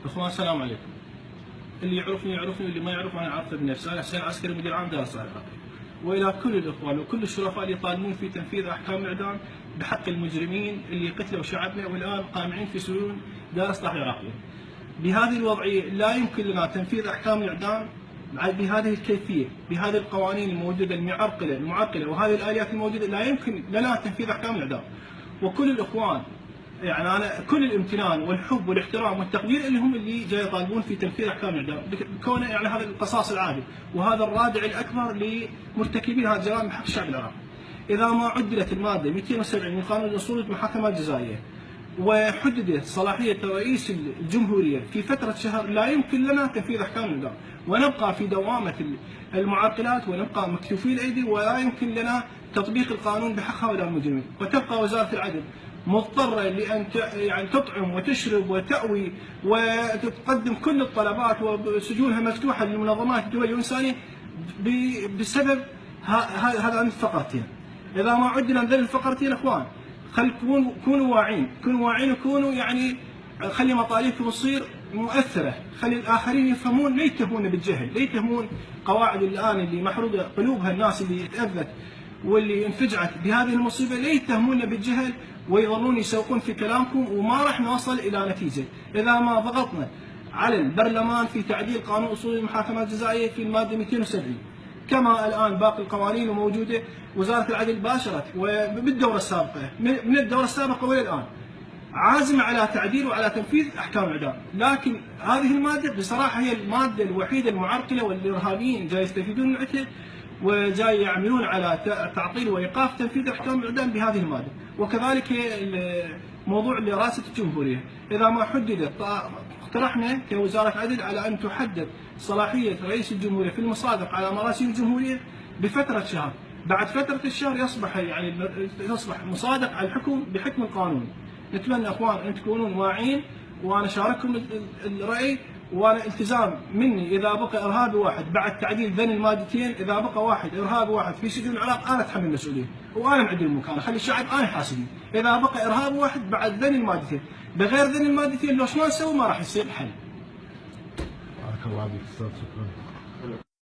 اخوان السلام عليكم. اللي يعرفني يعرفني واللي ما يعرف انا اعرفه بنفسي. انا حسين عسكري مدير عام دار الصالح العراقي. والى كل الاخوان وكل الشرفاء اللي يطالبون في تنفيذ احكام الاعدام بحق المجرمين اللي قتلوا شعبنا والان قامعين في سجون دار الصالح العراقيه. بهذه الوضعيه لا يمكن لنا تنفيذ احكام الاعدام بهذه الكيفيه، بهذه القوانين الموجوده المعقله وهذه الاليات الموجوده، لا يمكن لنا تنفيذ احكام الاعدام. وكل الاخوان يعني انا كل الامتنان والحب والاحترام والتقدير لهم اللي جاي يطالبون في تنفيذ احكام الاعدام، بكونه يعني هذا القصاص العادل وهذا الرادع الاكبر لمرتكبين هذه الجرائم بحق الشعب العراقي. اذا ما عدلت الماده 270 من قانون الاصول المحاكمه الجزائيه وحددت صلاحيه رئيس الجمهوريه في فتره شهر، لا يمكن لنا تنفيذ احكام الاعدام، ونبقى في دوامه المعرقلات ونبقى مكتوفي الايدي، ولا يمكن لنا تطبيق القانون بحق هؤلاء المجرمين. وتبقى وزاره العدل مضطرة لأن يعني تطعم وتشرب وتأوي وتقدم كل الطلبات وسجونها مفتوحة للمنظمات الدولية والإنسانية بسبب هذا الفقرتين. إذا ما عدنا ذل الفقرتين إخوان، كونوا واعين، وكونوا يعني خلي مطالبكم تصير مؤثرة، خلي الآخرين يفهمون، لا يتهمون بالجهل، لا يتهمون قواعد الآن اللي محروقة قلوبها الناس اللي تأذت واللي انفجعت بهذه المصيبة، لا يتهمون بالجهل ويظلون يسوقون في كلامكم، وما راح نوصل الى نتيجه. اذا ما ضغطنا على البرلمان في تعديل قانون اصول المحاكمه الجزائيه في الماده 270 كما الان باقي القوانين الموجوده، وزاره العدل باشرت وبالدوره السابقه من الدوره السابقه والى الان عازمه على تعديل وعلى تنفيذ احكام الاعدام، لكن هذه الماده بصراحه هي الماده الوحيده المعرقله والارهابيين جاي يستفيدون من عندها وجاي يعملون على تعطيل وايقاف تنفيذ احكام الاعدام بهذه الماده. وكذلك موضوع رئاسه الجمهوريه، اذا ما حددت، اقترحنا كوزاره عدل على ان تحدد صلاحيه رئيس الجمهوريه في المصادق على مراسيم الجمهوريه بفتره شهر، بعد فتره الشهر يصبح مصادق على الحكم بحكم القانون. نتمنى اخوان ان تكونون واعين، وانا شارككم الراي، وانا التزام مني اذا بقى ارهابي واحد بعد تعديل ذن المادتين، اذا بقى واحد ارهابي واحد في سجون العراق انا اتحمل المسؤوليه وانا معدل المكان، خلي الشعب انا يحاسبني. اذا بقى ارهابي واحد بعد ذن المادتين، بغير ذن المادتين لو شلون نسوي ما راح يصير حل. بارك الله فيك استاذ، شكرا.